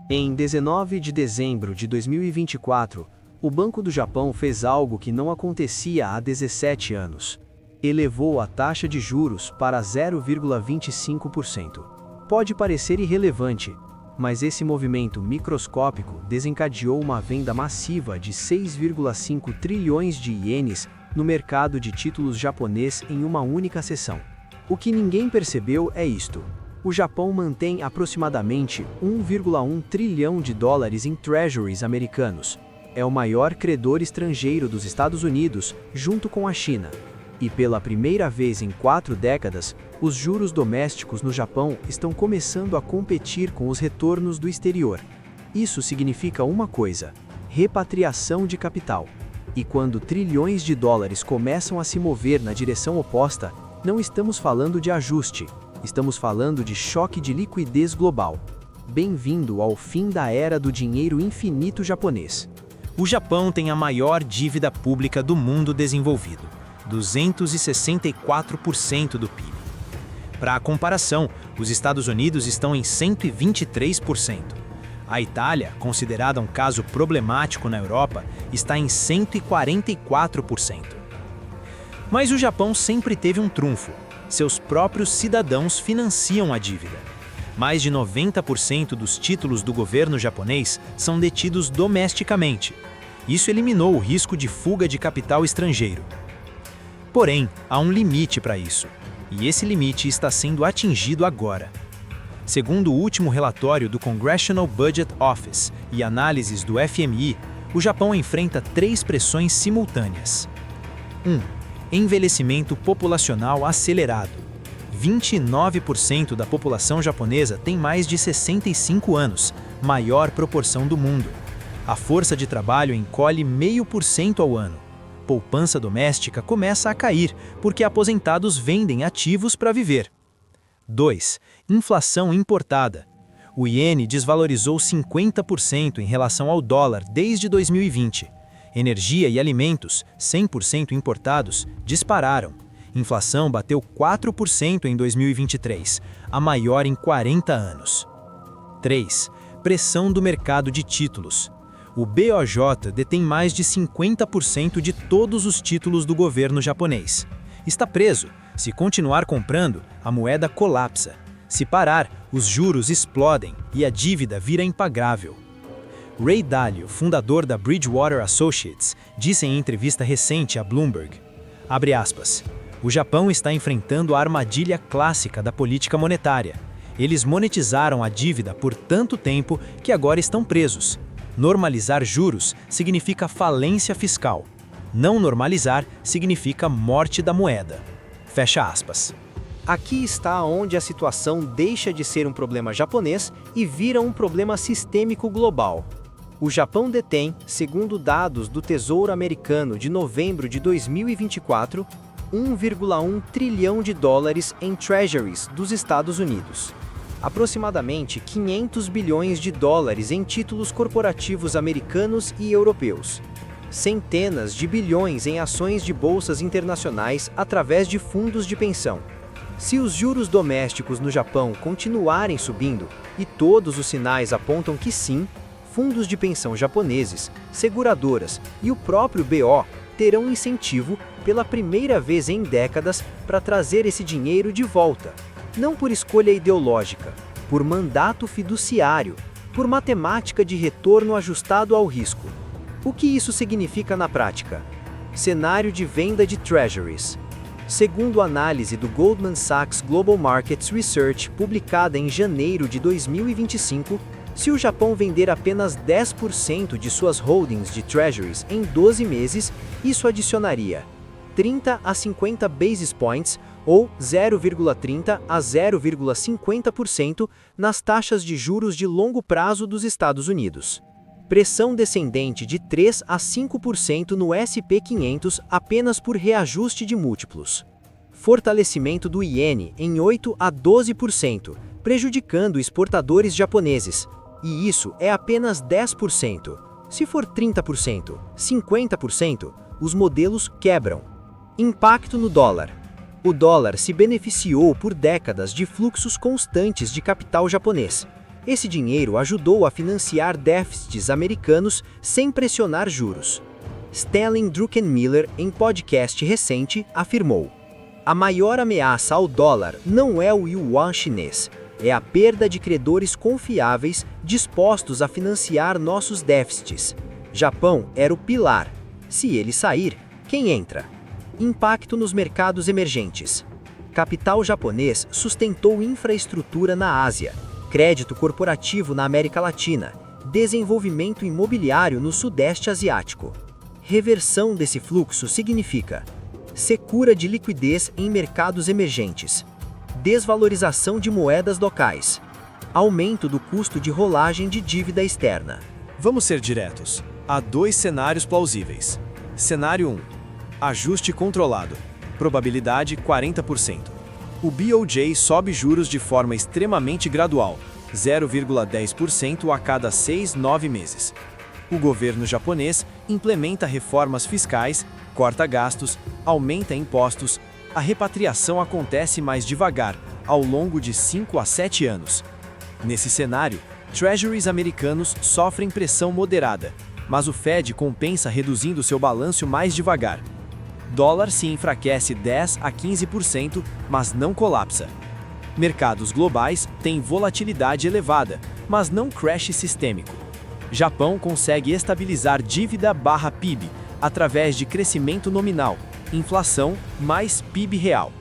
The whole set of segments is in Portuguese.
Em 19 de dezembro de 2024, o Banco do Japão fez algo que não acontecia há 17 anos. Elevou a taxa de juros para 0,25%. Pode parecer irrelevante, mas esse movimento microscópico desencadeou uma venda massiva de 6,5 trilhões de ienes no mercado de títulos japonês em uma única sessão. O que ninguém percebeu é isto. O Japão mantém aproximadamente 1,1 trilhão de dólares em treasuries americanos. É o maior credor estrangeiro dos Estados Unidos, junto com a China. E pela primeira vez em 4 décadas, os juros domésticos no Japão estão começando a competir com os retornos do exterior. Isso significa uma coisa: repatriação de capital. E quando trilhões de dólares começam a se mover na direção oposta, não estamos falando de ajuste, estamos falando de choque de liquidez global. Bem-vindo ao fim da era do dinheiro infinito japonês. O Japão tem a maior dívida pública do mundo desenvolvido, 264% do PIB. Para a comparação, os Estados Unidos estão em 123%. A Itália, considerada um caso problemático na Europa, está em 144%. Mas o Japão sempre teve um trunfo: seus próprios cidadãos financiam a dívida. Mais de 90% dos títulos do governo japonês são detidos domesticamente. Isso eliminou o risco de fuga de capital estrangeiro. Porém, há um limite para isso, e esse limite está sendo atingido agora. Segundo o último relatório do Congressional Budget Office e análises do FMI, o Japão enfrenta 3 pressões simultâneas. 1. Envelhecimento populacional acelerado. 29% da população japonesa tem mais de 65 anos, maior proporção do mundo. A força de trabalho encolhe 0,5% ao ano. Poupança doméstica começa a cair, porque aposentados vendem ativos para viver. 2. Inflação importada. O iene desvalorizou 50% em relação ao dólar desde 2020. Energia e alimentos, 100% importados, dispararam. Inflação bateu 4% em 2023, a maior em 40 anos. 3. Pressão do mercado de títulos. O BOJ detém mais de 50% de todos os títulos do governo japonês. Está preso. Se continuar comprando, a moeda colapsa. Se parar, os juros explodem e a dívida vira impagável. Ray Dalio, fundador da Bridgewater Associates, disse em entrevista recente a Bloomberg, abre aspas, o Japão está enfrentando a armadilha clássica da política monetária. Eles monetizaram a dívida por tanto tempo que agora estão presos. Normalizar juros significa falência fiscal. Não normalizar significa morte da moeda. Fecha aspas. Aqui está onde a situação deixa de ser um problema japonês e vira um problema sistêmico global. O Japão detém, segundo dados do Tesouro Americano de novembro de 2024, 1,1 trilhão de dólares em treasuries dos Estados Unidos. Aproximadamente 500 bilhões de dólares em títulos corporativos americanos e europeus. Centenas de bilhões em ações de bolsas internacionais através de fundos de pensão. Se os juros domésticos no Japão continuarem subindo, e todos os sinais apontam que sim, fundos de pensão japoneses, seguradoras e o próprio BO terão incentivo pela primeira vez em décadas para trazer esse dinheiro de volta. Não por escolha ideológica, por mandato fiduciário, por matemática de retorno ajustado ao risco. O que isso significa na prática? Cenário de venda de treasuries. Segundo a análise do Goldman Sachs Global Markets Research, publicada em janeiro de 2025, se o Japão vender apenas 10% de suas holdings de treasuries em 12 meses, isso adicionaria 30 a 50 basis points, ou 0,30 a 0,50% nas taxas de juros de longo prazo dos Estados Unidos. Pressão descendente de 3 a 5% no SP 500 apenas por reajuste de múltiplos. Fortalecimento do iene em 8 a 12%, prejudicando exportadores japoneses. E isso é apenas 10%. Se for 30%, 50%, os modelos quebram. Impacto no dólar. O dólar se beneficiou por décadas de fluxos constantes de capital japonês. Esse dinheiro ajudou a financiar déficits americanos sem pressionar juros. Stanley Druckenmiller, em podcast recente, afirmou: "A maior ameaça ao dólar não é o yuan chinês, é a perda de credores confiáveis dispostos a financiar nossos déficits. Japão era o pilar. Se ele sair, quem entra?" Impacto nos mercados emergentes. Capital japonês sustentou infraestrutura na Ásia, crédito corporativo na América Latina, desenvolvimento imobiliário no Sudeste Asiático. Reversão desse fluxo significa secura de liquidez em mercados emergentes, desvalorização de moedas locais, aumento do custo de rolagem de dívida externa. Vamos ser diretos. Há 2 cenários plausíveis. Cenário 1. Ajuste controlado. Probabilidade 40%. O BOJ sobe juros de forma extremamente gradual, 0,10% a cada 6-9 meses. O governo japonês implementa reformas fiscais, corta gastos, aumenta impostos. A repatriação acontece mais devagar, ao longo de 5 a 7 anos. Nesse cenário, treasuries americanos sofrem pressão moderada, mas o Fed compensa reduzindo seu balanço mais devagar. Dólar se enfraquece 10 a 15%, mas não colapsa. Mercados globais têm volatilidade elevada, mas não crash sistêmico. Japão consegue estabilizar dívida/PIB através de crescimento nominal, inflação mais PIB real.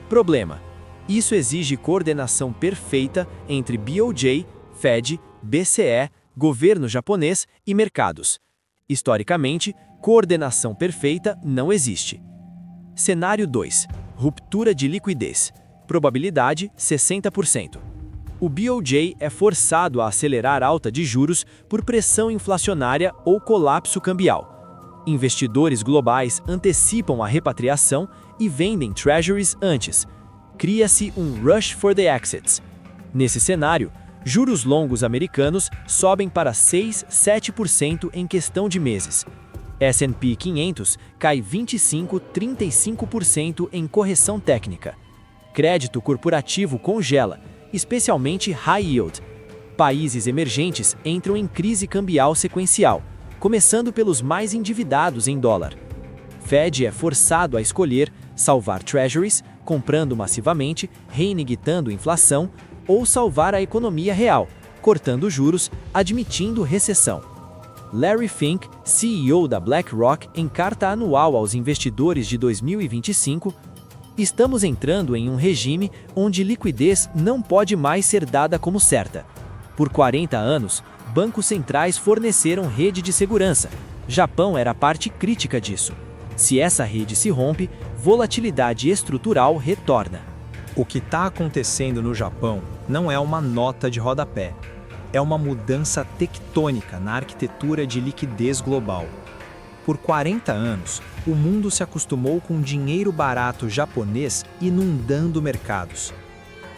Problema: isso exige coordenação perfeita entre BOJ, Fed, BCE, governo japonês e mercados. Historicamente, coordenação perfeita não existe. Cenário 2. Ruptura de liquidez. Probabilidade 60%. O BOJ é forçado a acelerar alta de juros por pressão inflacionária ou colapso cambial. Investidores globais antecipam a repatriação e vendem treasuries antes. Cria-se um rush for the exits. Nesse cenário, juros longos americanos sobem para 6-7% em questão de meses. S&P 500 cai 25-35% em correção técnica. Crédito corporativo congela, especialmente high yield. Países emergentes entram em crise cambial sequencial, começando pelos mais endividados em dólar. Fed é forçado a escolher salvar treasuries, comprando massivamente, reinigitando inflação, ou salvar a economia real, cortando juros, admitindo recessão. Larry Fink, CEO da BlackRock, em carta anual aos investidores de 2025, estamos entrando em um regime onde liquidez não pode mais ser dada como certa. Por 40 anos, bancos centrais forneceram rede de segurança. Japão era a parte crítica disso. Se essa rede se rompe, volatilidade estrutural retorna. O que está acontecendo no Japão não é uma nota de rodapé. É uma mudança tectônica na arquitetura de liquidez global. Por 40 anos, o mundo se acostumou com dinheiro barato japonês inundando mercados.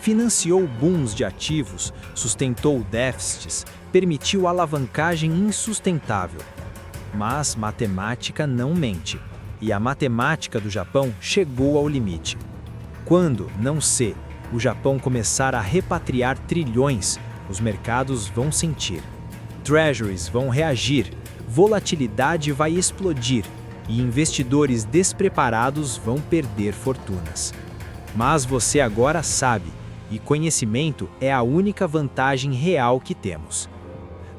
Financiou booms de ativos, sustentou déficits, permitiu alavancagem insustentável. Mas matemática não mente, e a matemática do Japão chegou ao limite. Quando, não sei, o Japão começar a repatriar trilhões, os mercados vão sentir. Treasuries vão reagir, volatilidade vai explodir e investidores despreparados vão perder fortunas. Mas você agora sabe, e conhecimento é a única vantagem real que temos.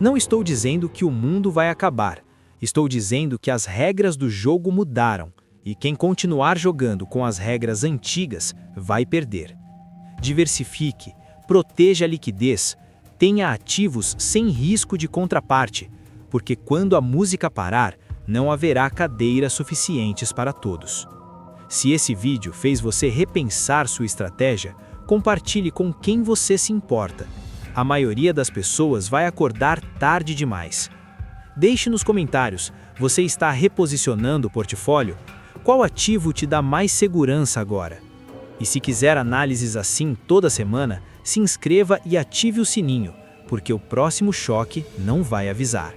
Não estou dizendo que o mundo vai acabar, estou dizendo que as regras do jogo mudaram e quem continuar jogando com as regras antigas vai perder. Diversifique, proteja a liquidez, tenha ativos sem risco de contraparte, porque quando a música parar, não haverá cadeiras suficientes para todos. Se esse vídeo fez você repensar sua estratégia, compartilhe com quem você se importa. A maioria das pessoas vai acordar tarde demais. Deixe nos comentários, você está reposicionando o portfólio? Qual ativo te dá mais segurança agora? E se quiser análises assim toda semana, se inscreva e ative o sininho, porque o próximo choque não vai avisar.